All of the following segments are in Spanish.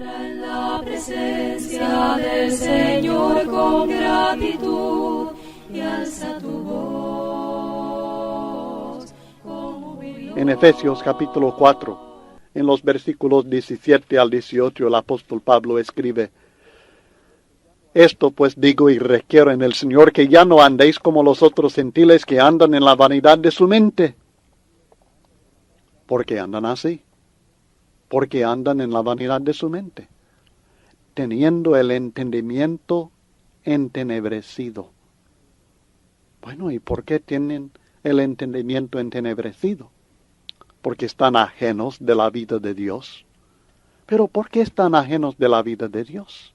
En la presencia del Señor con gratitud y alza tu voz. En Efesios capítulo 4, en los versículos 17 al 18, el apóstol Pablo escribe: Esto pues digo y requiero en el Señor, que ya no andéis como los otros gentiles que andan en la vanidad de su mente. ¿Por qué andan así? Porque andan en la vanidad de su mente, teniendo el entendimiento entenebrecido. Bueno, ¿y por qué tienen el entendimiento entenebrecido? Porque están ajenos de la vida de Dios. ¿Pero por qué están ajenos de la vida de Dios?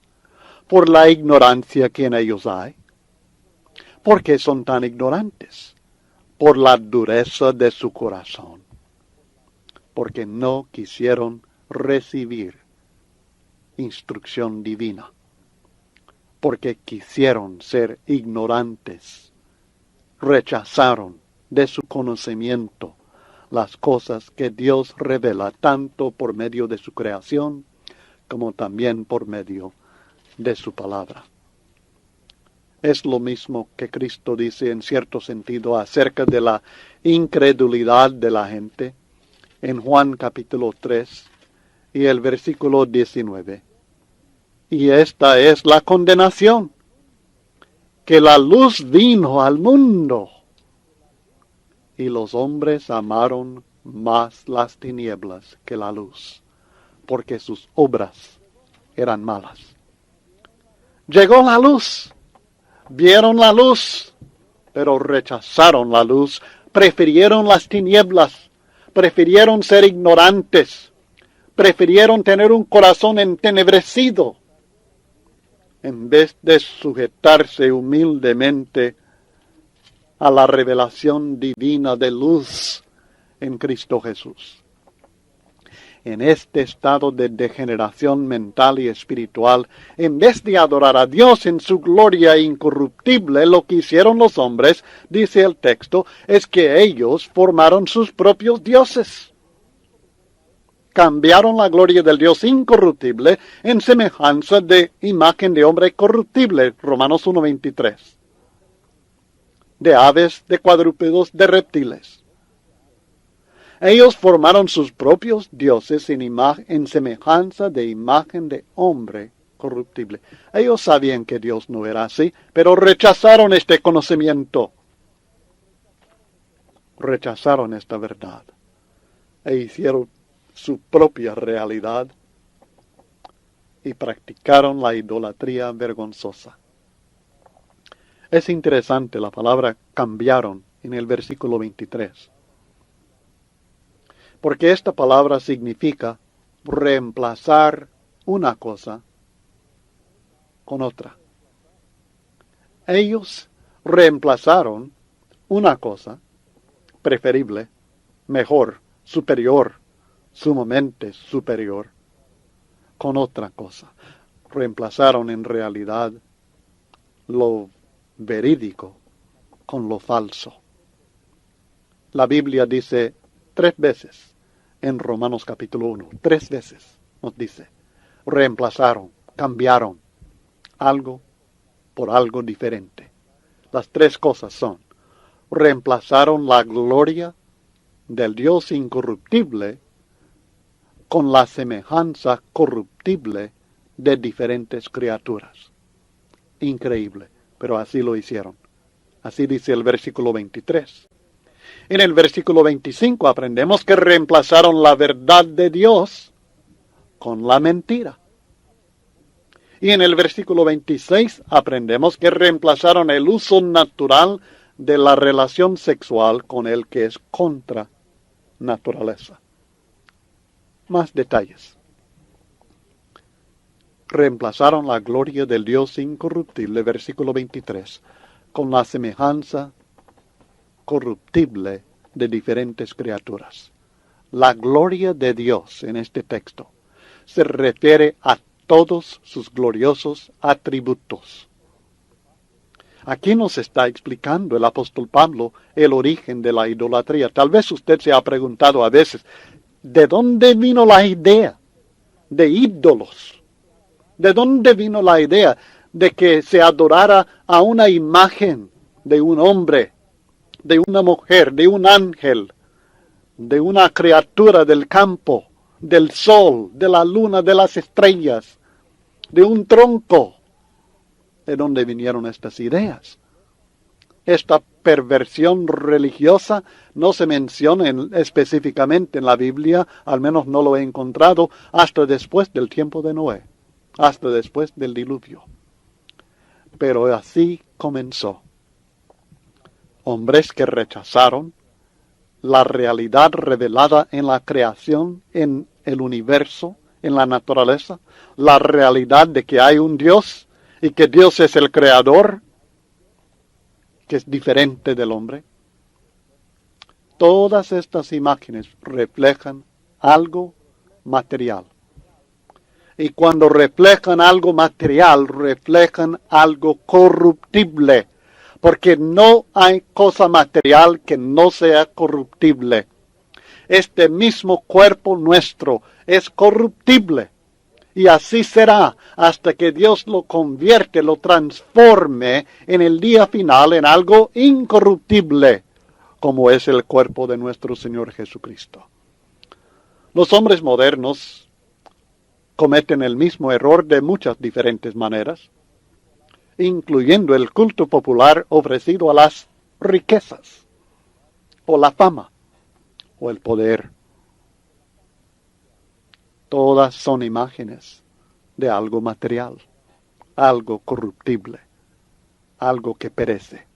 Por la ignorancia que en ellos hay. ¿Por qué son tan ignorantes? Por la dureza de su corazón. Porque no quisieron recibir instrucción divina. Porque quisieron ser ignorantes. Rechazaron de su conocimiento las cosas que Dios revela tanto por medio de su creación como también por medio de su palabra. Es lo mismo que Cristo dice en cierto sentido acerca de la incredulidad de la gente en Juan capítulo 3 y el versículo 19. Y esta es la condenación, que la luz vino al mundo, y los hombres amaron más las tinieblas que la luz, porque sus obras eran malas. Llegó la luz, vieron la luz, pero rechazaron la luz, prefirieron las tinieblas, prefirieron ser ignorantes, prefirieron tener un corazón entenebrecido, en vez de sujetarse humildemente a la revelación divina de luz en Cristo Jesús. En este estado de degeneración mental y espiritual, en vez de adorar a Dios en su gloria incorruptible, lo que hicieron los hombres, dice el texto, es que ellos formaron sus propios dioses. Cambiaron la gloria del Dios incorruptible en semejanza de imagen de hombre corruptible, Romanos 1:23. De aves, de cuadrúpedos, de reptiles. Ellos formaron sus propios dioses en semejanza de imagen de hombre corruptible. Ellos sabían que Dios no era así, pero rechazaron este conocimiento. Rechazaron esta verdad e hicieron su propia realidad y practicaron la idolatría vergonzosa. Es interesante la palabra cambiaron en el versículo 23. Porque esta palabra significa reemplazar una cosa con otra. Ellos reemplazaron una cosa preferible, mejor, superior, sumamente superior, con otra cosa. Reemplazaron en realidad lo verídico con lo falso. La Biblia dice 3 veces en Romanos capítulo 1, 3 veces nos dice, reemplazaron, cambiaron algo por algo diferente. Las 3 cosas son, reemplazaron la gloria del Dios incorruptible con la semejanza corruptible de diferentes criaturas. Increíble, pero así lo hicieron. Así dice el versículo 23. En el versículo 25 aprendemos que reemplazaron la verdad de Dios con la mentira. Y en el versículo 26 aprendemos que reemplazaron el uso natural de la relación sexual con el que es contra naturaleza. Más detalles. Reemplazaron la gloria del Dios incorruptible, versículo 23, con la semejanza corruptible de diferentes criaturas. La gloria de Dios en este texto se refiere a todos sus gloriosos atributos. Aquí nos está explicando el apóstol Pablo el origen de la idolatría. Tal vez usted se ha preguntado a veces, ¿de dónde vino la idea de ídolos. ¿De dónde vino la idea de que se adorara a una imagen de un hombre, de una mujer, de un ángel, de una criatura del campo, del sol, de la luna, de las estrellas, de un tronco? ¿De dónde vinieron estas ideas? Esta perversión religiosa no se menciona específicamente en la Biblia, al menos no lo he encontrado, hasta después del tiempo de Noé, hasta después del diluvio. Pero así comenzó. Hombres que rechazaron la realidad revelada en la creación, en el universo, en la naturaleza, la realidad de que hay un Dios y que Dios es el creador, que es diferente del hombre. Todas estas imágenes reflejan algo material. Y cuando reflejan algo material, reflejan algo corruptible, porque no hay cosa material que no sea corruptible. Este mismo cuerpo nuestro es corruptible, y así será hasta que Dios lo convierte, lo transforme en el día final en algo incorruptible, como es el cuerpo de nuestro Señor Jesucristo. Los hombres modernos cometen el mismo error de muchas diferentes maneras, incluyendo el culto popular ofrecido a las riquezas, o la fama, o el poder. Todas son imágenes de algo material, algo corruptible, algo que perece.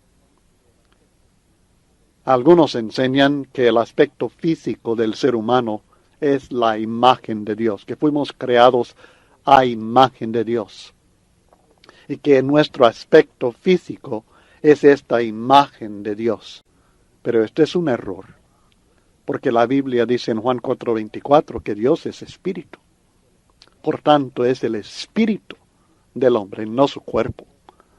Algunos enseñan que el aspecto físico del ser humano es la imagen de Dios, que fuimos creados a imagen de Dios, y que nuestro aspecto físico es esta imagen de Dios. Pero este es un error, porque la Biblia dice en Juan 4:24 que Dios es espíritu. Por tanto, es el espíritu del hombre, no su cuerpo,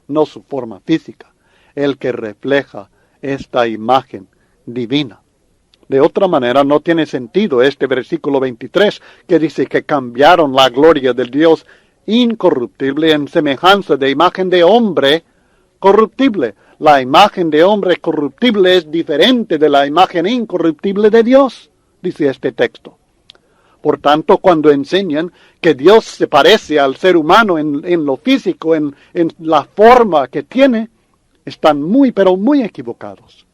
no su forma física, el que refleja esta imagen divina. De otra manera, no tiene sentido este versículo 23, que dice que cambiaron la gloria del Dios incorruptible en semejanza de imagen de hombre corruptible. La imagen de hombre corruptible es diferente de la imagen incorruptible de Dios, dice este texto. Por tanto, cuando enseñan que Dios se parece al ser humano en lo físico, en la forma que tiene, están muy, pero muy equivocados.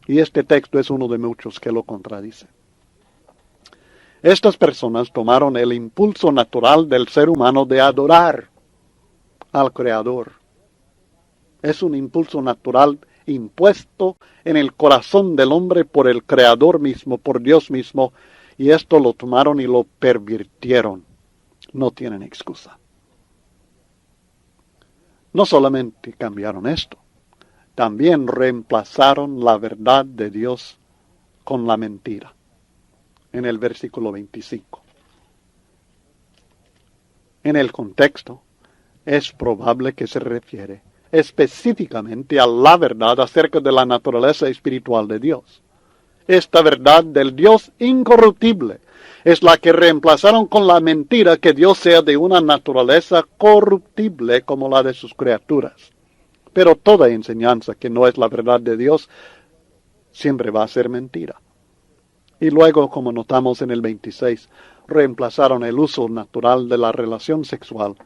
Y este texto es uno de muchos que lo contradice. Estas personas tomaron el impulso natural del ser humano de adorar al Creador. Es un impulso natural impuesto en el corazón del hombre por el Creador mismo, por Dios mismo, y esto lo tomaron y lo pervirtieron. No tienen excusa. No solamente cambiaron esto, también reemplazaron la verdad de Dios con la mentira. En el versículo 25. En el contexto, es probable que se refiere específicamente a la verdad acerca de la naturaleza espiritual de Dios. Esta verdad del Dios incorruptible es la que reemplazaron con la mentira que Dios sea de una naturaleza corruptible como la de sus criaturas. Pero toda enseñanza que no es la verdad de Dios siempre va a ser mentira. Y luego, como notamos en el 26, reemplazaron el uso natural de la relación sexual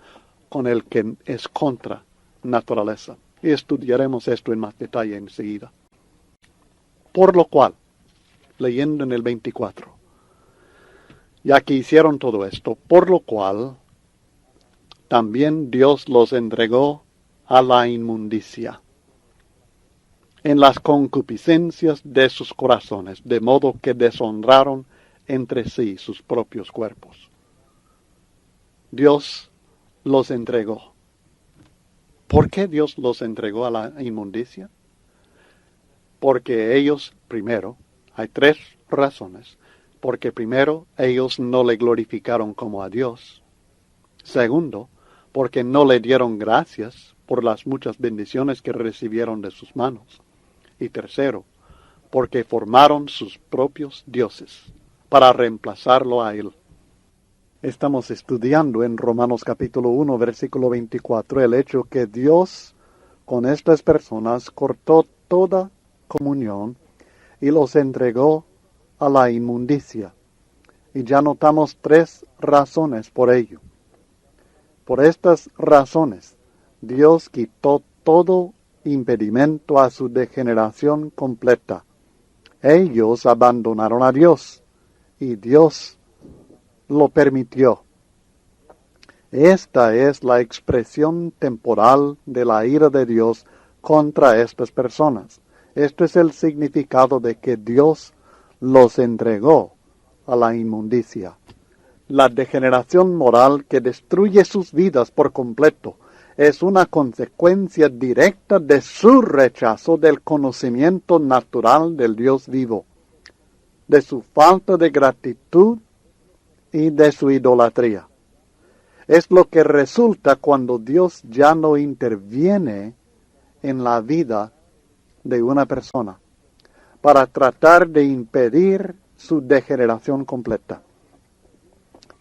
con el que es contra naturaleza. Y estudiaremos esto en más detalle enseguida. Por lo cual, leyendo en el 24, ya que hicieron todo esto, por lo cual también Dios los entregó a la inmundicia en las concupiscencias de sus corazones, de modo que deshonraron entre sí sus propios cuerpos. Dios los entregó. ¿Por qué Dios los entregó a la inmundicia? Porque ellos, primero, hay tres razones. Porque primero, ellos no le glorificaron como a Dios. Segundo, porque no le dieron gracias por las muchas bendiciones que recibieron de sus manos. Y tercero, porque formaron sus propios dioses para reemplazarlo a él. Estamos estudiando en Romanos capítulo 1, versículo 24, el hecho que Dios con estas personas cortó toda comunión y los entregó a la inmundicia. Y ya notamos 3 razones por ello. Por estas razones, Dios quitó todo impedimento a su degeneración completa. Ellos abandonaron a Dios y Dios lo permitió. Esta es la expresión temporal de la ira de Dios contra estas personas. Esto es el significado de que Dios los entregó a la inmundicia. La degeneración moral que destruye sus vidas por completo es una consecuencia directa de su rechazo del conocimiento natural del Dios vivo, de su falta de gratitud y de su idolatría. Es lo que resulta cuando Dios ya no interviene en la vida de una persona para tratar de impedir su degeneración completa.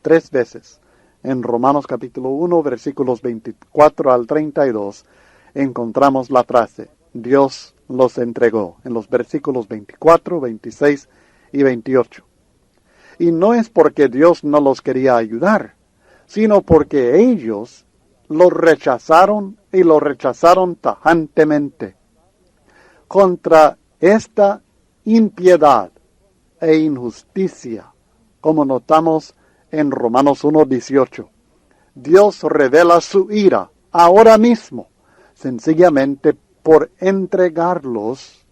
3 veces en Romanos capítulo 1, versículos 24 al 32, encontramos la frase, Dios los entregó, en los versículos 24, 26 y 28. Y no es porque Dios no los quería ayudar, sino porque ellos lo rechazaron y lo rechazaron tajantemente. Contra esta impiedad e injusticia, como notamos en Romanos 1:18, Dios revela su ira ahora mismo, sencillamente por entregarlos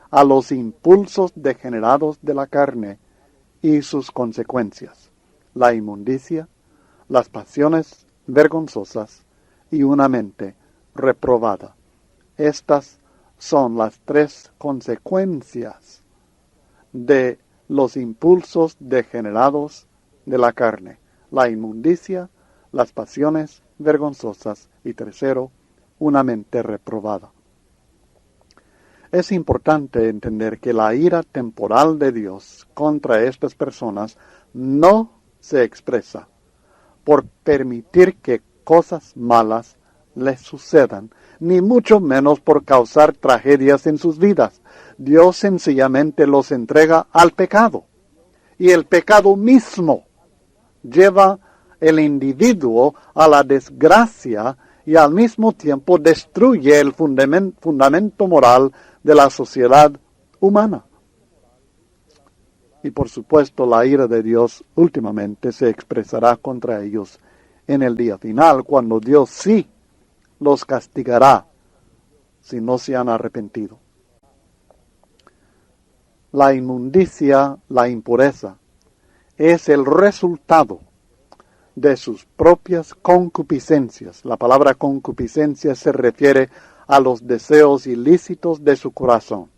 a los impulsos degenerados de la carne y sus consecuencias, la inmundicia, las pasiones vergonzosas y una mente reprobada. Estas son las 3 consecuencias de los impulsos degenerados de la carne, la inmundicia, las pasiones vergonzosas y 3, una mente reprobada. Es importante entender que la ira temporal de Dios contra estas personas no se expresa por permitir que cosas malas les sucedan, ni mucho menos por causar tragedias en sus vidas. Dios sencillamente los entrega al pecado, y el pecado mismo lleva el individuo a la desgracia y al mismo tiempo destruye el fundamento moral de la sociedad humana. Y por supuesto la ira de Dios últimamente se expresará contra ellos en el día final, cuando Dios sí los castigará si no se han arrepentido. La inmundicia, la impureza, es el resultado de sus propias concupiscencias. La palabra concupiscencia se refiere a los deseos ilícitos de su corazón.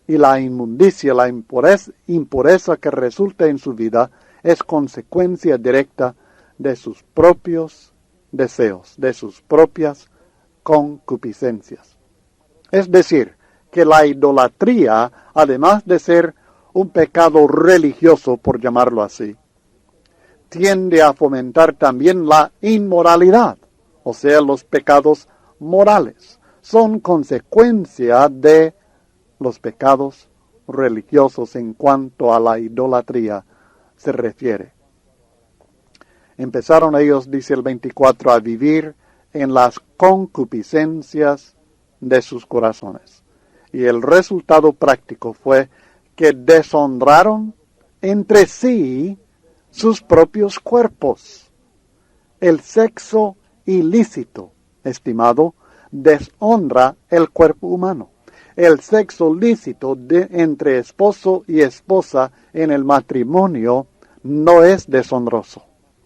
Y la inmundicia, la impureza que resulta en su vida es consecuencia directa de sus propios deseos, de sus propias concupiscencias. Es decir, que la idolatría, además de ser un pecado religioso, por llamarlo así, tiende a fomentar también la inmoralidad, o sea, los pecados morales. Son consecuencia de los pecados religiosos en cuanto a la idolatría se refiere. Empezaron ellos, dice el 24, a vivir en las concupiscencias de sus corazones. Y el resultado práctico fue que deshonraron entre sí sus propios cuerpos. El sexo ilícito, estimado, deshonra el cuerpo humano. El sexo lícito entre esposo y esposa en el matrimonio no es deshonroso,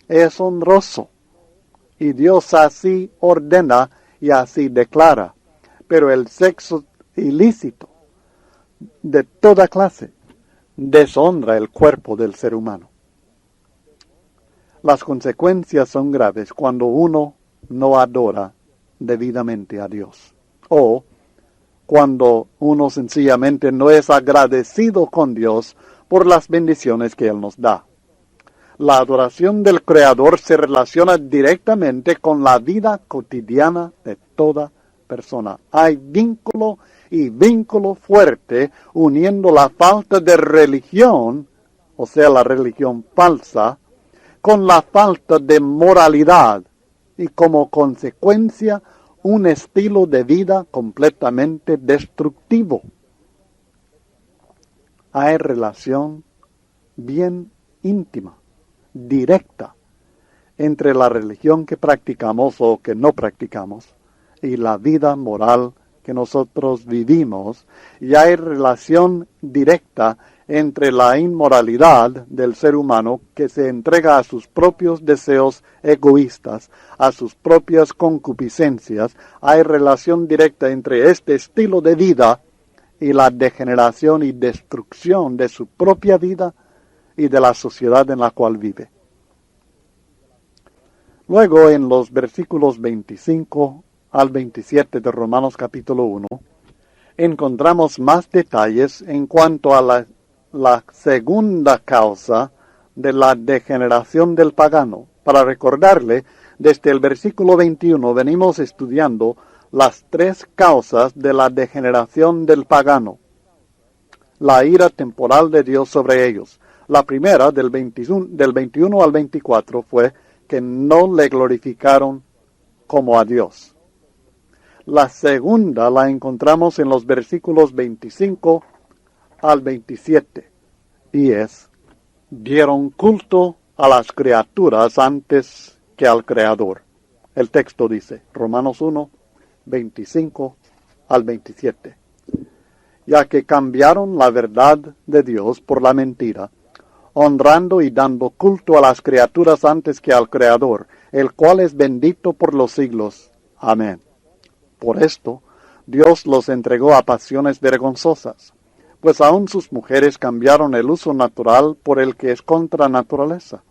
es honroso. Y Dios así ordena y así declara. Pero el sexo ilícito de toda clase deshonra el cuerpo del ser humano. Las consecuencias son graves cuando uno no adora debidamente a Dios, o cuando uno sencillamente no es agradecido con Dios por las bendiciones que Él nos da. La adoración del Creador se relaciona directamente con la vida cotidiana de toda persona. Hay vínculo y vínculo fuerte uniendo la falta de religión, o sea, la religión falsa, con la falta de moralidad y como consecuencia un estilo de vida completamente destructivo. Hay relación bien íntima, directa, entre la religión que practicamos o que no practicamos y la vida moral que nosotros vivimos, y hay relación directa entre la inmoralidad del ser humano que se entrega a sus propios deseos egoístas, a sus propias concupiscencias. Hay relación directa entre este estilo de vida y la degeneración y destrucción de su propia vida y de la sociedad en la cual vive. Luego, en los versículos 25 al 27 de Romanos capítulo 1, encontramos más detalles en cuanto a la segunda causa de la degeneración del pagano. Para recordarle, desde el versículo 21 venimos estudiando las tres causas de la degeneración del pagano. La ira temporal de Dios sobre ellos. La primera, del 21 al 24, fue que no le glorificaron como a Dios. La segunda la encontramos en los versículos 25 al 27, y es, dieron culto a las criaturas antes que al Creador. El texto dice, Romanos 1, 25 al 27. Ya que cambiaron la verdad de Dios por la mentira, honrando y dando culto a las criaturas antes que al Creador, el cual es bendito por los siglos. Amén. Por esto, Dios los entregó a pasiones vergonzosas, pues aun sus mujeres cambiaron el uso natural por el que es contra naturaleza.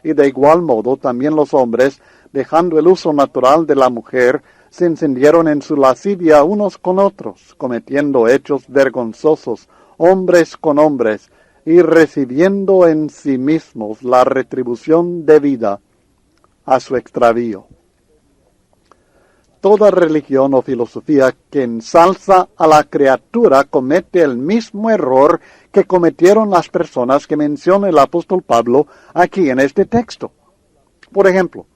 Y de igual modo también los hombres, dejando el uso natural de la mujer, se encendieron en su lascivia unos con otros, cometiendo hechos vergonzosos, hombres con hombres, y recibiendo en sí mismos la retribución debida a su extravío. Toda religión o filosofía que ensalza a la criatura comete el mismo error que cometieron las personas que menciona el apóstol Pablo aquí en este texto. Por ejemplo,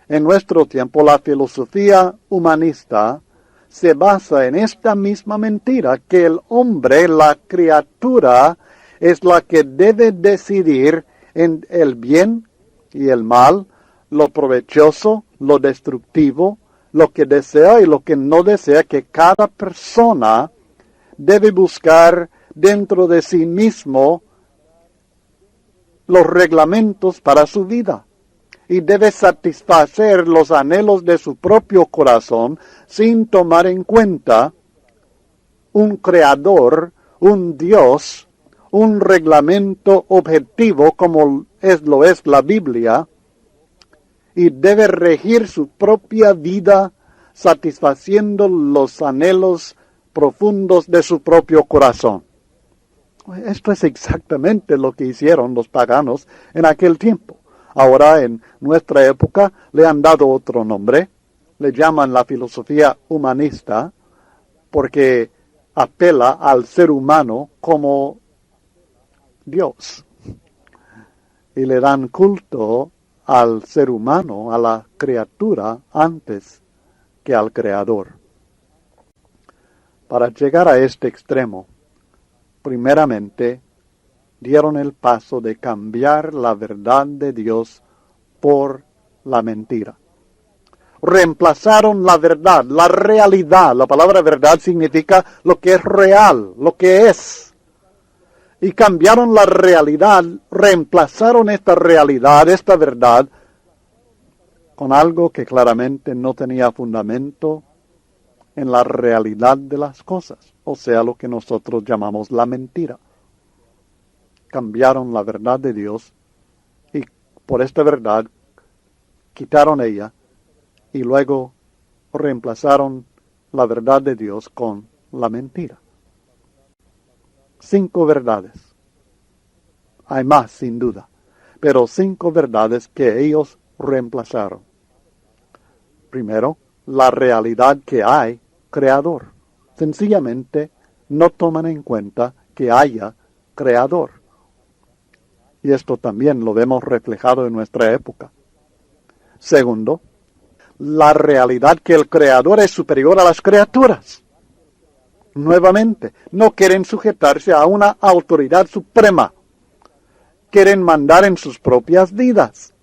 en nuestro tiempo la filosofía humanista se basa en esta misma mentira, que el hombre, la criatura, es la que debe decidir en el bien y el mal, lo provechoso, lo destructivo, lo que desea y lo que no desea, que cada persona debe buscar dentro de sí mismo los reglamentos para su vida y debe satisfacer los anhelos de su propio corazón sin tomar en cuenta un creador, un Dios, un reglamento objetivo como lo es la Biblia, y debe regir su propia vida satisfaciendo los anhelos profundos de su propio corazón. Esto es exactamente lo que hicieron los paganos en aquel tiempo. Ahora, en nuestra época, le han dado otro nombre. Le llaman la filosofía humanista porque apela al ser humano como Dios. Y le dan culto al ser humano, a la criatura, antes que al Creador. Para llegar a este extremo, primeramente, dieron el paso de cambiar la verdad de Dios por la mentira. Reemplazaron la verdad, la realidad. La palabra verdad significa lo que es real, lo que es. Y cambiaron la realidad, reemplazaron esta realidad, esta verdad, con algo que claramente no tenía fundamento en la realidad de las cosas, o sea, lo que nosotros llamamos la mentira. Cambiaron la verdad de Dios y por esta verdad quitaron ella y luego reemplazaron la verdad de Dios con la mentira. 5 verdades. Hay más, sin duda. pero 5 verdades que ellos reemplazaron. Primero, la realidad que hay creador. Sencillamente no toman en cuenta que haya creador. Y esto también lo vemos reflejado en nuestra época. Segundo, la realidad que el creador es superior a las criaturas. Nuevamente, no quieren sujetarse a una autoridad suprema. Quieren mandar en sus propias vidas.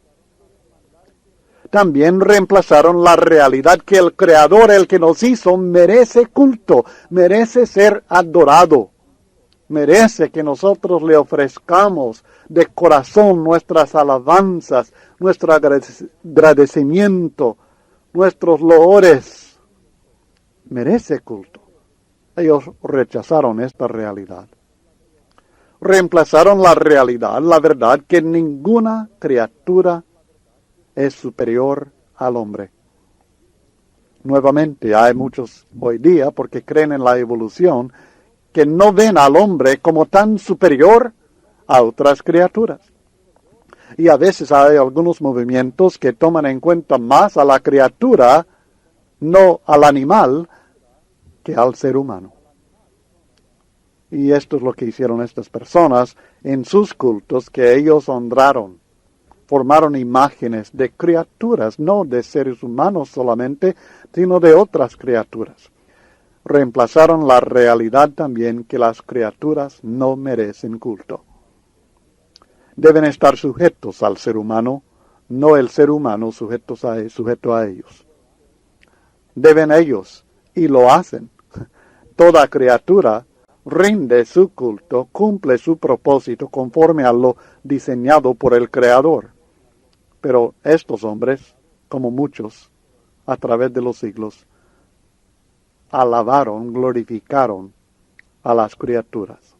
También reemplazaron la realidad que el Creador, el que nos hizo, merece culto, merece ser adorado, merece que nosotros le ofrezcamos de corazón nuestras alabanzas, nuestro agradecimiento, nuestros loores. Merece culto. Ellos rechazaron esta realidad. Reemplazaron la realidad, la verdad, que ninguna criatura es superior al hombre. Nuevamente, hay muchos hoy día, porque creen en la evolución, que no ven al hombre como tan superior a otras criaturas. Y a veces hay algunos movimientos que toman en cuenta más a la criatura, no al animal, que al ser humano. Y esto es lo que hicieron estas personas en sus cultos, que ellos honraron. Formaron imágenes de criaturas, no de seres humanos solamente, sino de otras criaturas. Reemplazaron la realidad también que las criaturas no merecen culto. Deben estar sujetos al ser humano, no el ser humano sujeto a ellos. Deben ellos, y lo hacen. Toda criatura rinde su culto, cumple su propósito conforme a lo diseñado por el Creador. Pero estos hombres, como muchos, a través de los siglos, alabaron, glorificaron a las criaturas.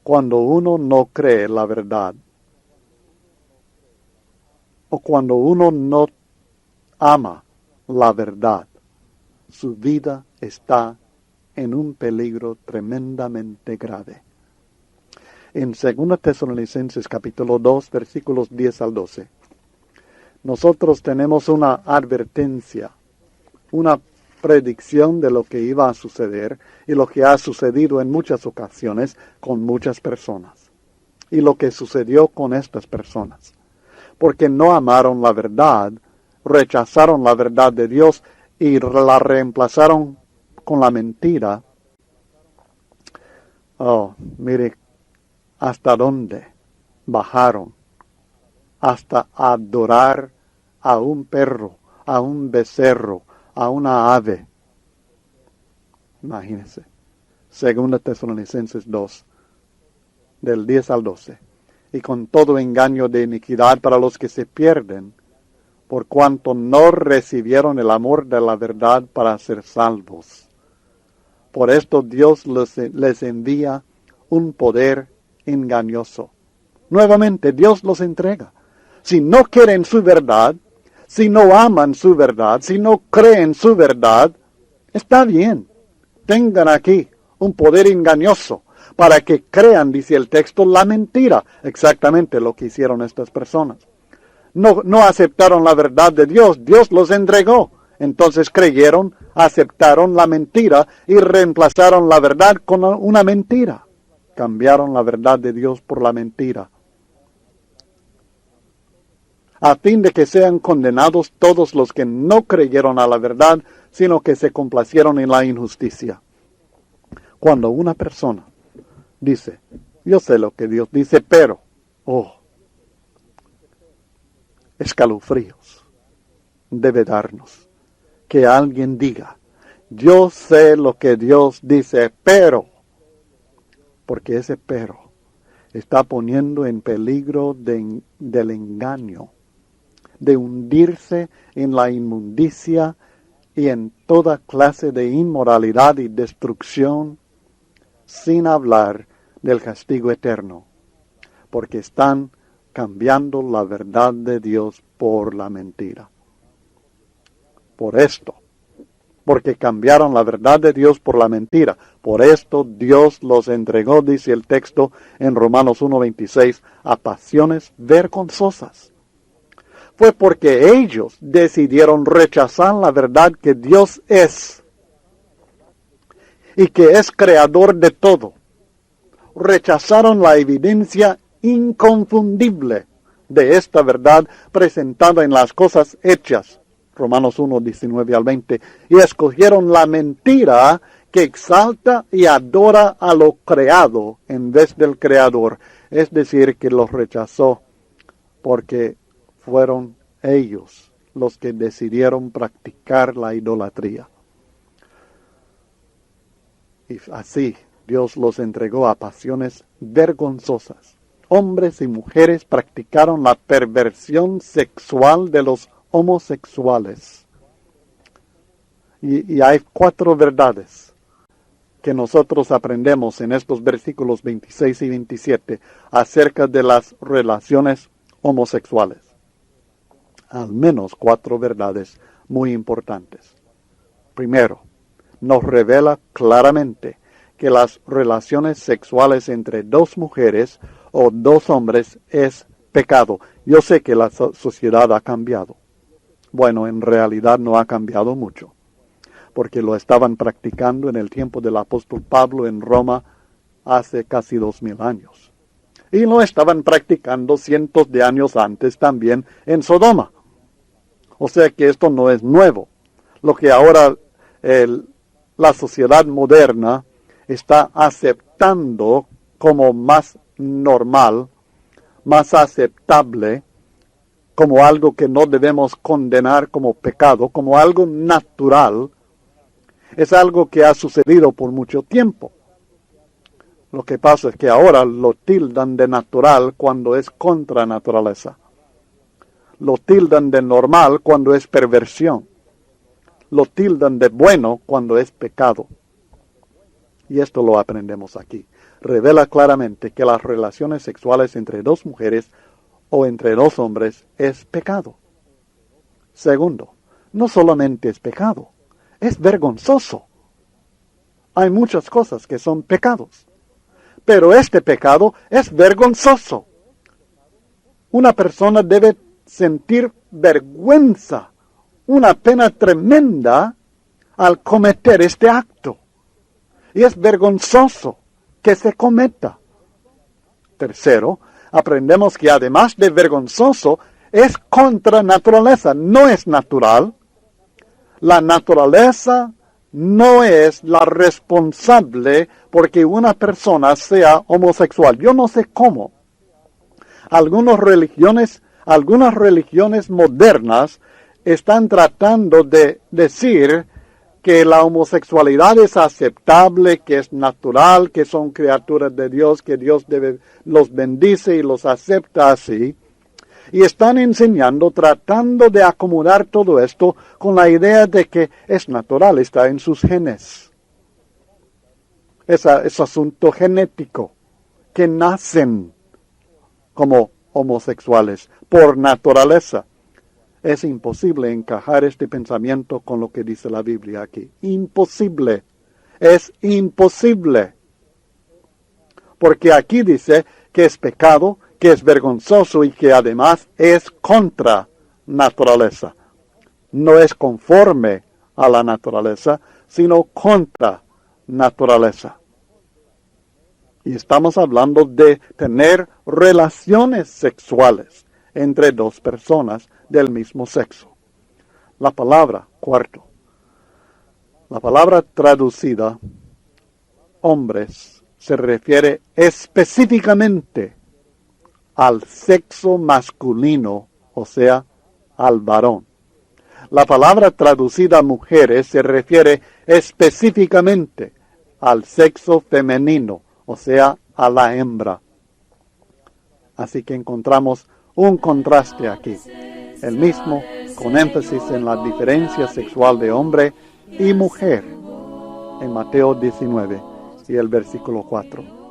Cuando uno no cree la verdad, o cuando uno no ama la verdad, su vida está en un peligro tremendamente grave. En 2 Tesalonicenses capítulo 2, versículos 10 al 12, nosotros tenemos una advertencia, una predicción de lo que iba a suceder y lo que ha sucedido en muchas ocasiones con muchas personas. Y lo que sucedió con estas personas. Porque no amaron la verdad, rechazaron la verdad de Dios y la reemplazaron con la mentira. Oh, mire hasta dónde bajaron. Hasta adorar a un perro, a un becerro, a una ave. Imagínense. 2 Tesalonicenses 2, del 10 al 12. Y con todo engaño de iniquidad para los que se pierden, por cuanto no recibieron el amor de la verdad para ser salvos. Por esto Dios les envía un poder engañoso. Nuevamente, Dios los entrega. Si no quieren su verdad, si no aman su verdad, si no creen su verdad, está bien. Tengan aquí un poder engañoso para que crean, dice el texto, la mentira. Exactamente lo que hicieron estas personas. No aceptaron la verdad de Dios. Dios los entregó. Entonces creyeron, aceptaron la mentira y reemplazaron la verdad con una mentira. Cambiaron la verdad de Dios por la mentira. A fin de que sean condenados todos los que no creyeron a la verdad, sino que se complacieron en la injusticia. Cuando una persona dice, yo sé lo que Dios dice, pero, escalofríos debe darnos que alguien diga, yo sé lo que Dios dice, pero, porque ese pero está poniendo en peligro del engaño, de hundirse en la inmundicia y en toda clase de inmoralidad y destrucción, sin hablar del castigo eterno, porque están cambiando la verdad de Dios por la mentira. Por esto, porque cambiaron la verdad de Dios por la mentira. Por esto Dios los entregó, dice el texto en Romanos 1:26, a pasiones vergonzosas. Fue porque ellos decidieron rechazar la verdad que Dios es y que es creador de todo. Rechazaron la evidencia inconfundible de esta verdad presentada en las cosas hechas, Romanos 1:19-20, y escogieron la mentira que exalta y adora a lo creado en vez del creador. Es decir, que los rechazó porque fueron ellos los que decidieron practicar la idolatría. Y así Dios los entregó a pasiones vergonzosas. Hombres y mujeres practicaron la perversión sexual de los homosexuales. Y hay 4 verdades que nosotros aprendemos en estos versículos 26 y 27 acerca de las relaciones homosexuales. Al menos 4 verdades muy importantes. Primero, nos revela claramente que las relaciones sexuales entre 2 mujeres o 2 hombres es pecado. Yo sé que la sociedad ha cambiado. Bueno, en realidad no ha cambiado mucho, porque lo estaban practicando en el tiempo del apóstol Pablo en Roma hace casi 2000 años. Y lo estaban practicando cientos de años antes también en Sodoma. O sea que esto no es nuevo. Lo que ahora la sociedad moderna está aceptando como más normal, más aceptable, como algo que no debemos condenar como pecado, como algo natural, es algo que ha sucedido por mucho tiempo. Lo que pasa es que ahora lo tildan de natural cuando es contra naturaleza. Lo tildan de normal cuando es perversión. Lo tildan de bueno cuando es pecado. Y esto lo aprendemos aquí. Revela claramente que las relaciones sexuales entre 2 mujeres o entre 2 hombres es pecado. Segundo, no solamente es pecado, es vergonzoso. Hay muchas cosas que son pecados, pero este pecado es vergonzoso. Una persona debe sentir vergüenza, una pena tremenda al cometer este acto. Y es vergonzoso que se cometa. Tercero, aprendemos que además de vergonzoso, es contra naturaleza, no es natural. La naturaleza no es la responsable porque una persona sea homosexual. Yo no sé cómo. Algunas religiones modernas están tratando de decir que la homosexualidad es aceptable, que es natural, que son criaturas de Dios, que Dios los bendice y los acepta así. Y están enseñando, tratando de acomodar todo esto con la idea de que es natural, está en sus genes. Es asunto genético, que nacen como homosexuales por naturaleza. Es imposible encajar este pensamiento con lo que dice la Biblia aquí. Imposible. Es imposible. Porque aquí dice que es pecado, que es vergonzoso y que además es contra naturaleza. No es conforme a la naturaleza, sino contra naturaleza. Y estamos hablando de tener relaciones sexuales entre 2 personas del mismo sexo. La palabra, cuarto, la palabra traducida, hombres, se refiere específicamente al sexo masculino, o sea, al varón. La palabra traducida mujeres se refiere específicamente al sexo femenino, o sea, a la hembra. Así que encontramos un contraste aquí, el mismo con énfasis en la diferencia sexual de hombre y mujer en Mateo 19 y el versículo 4.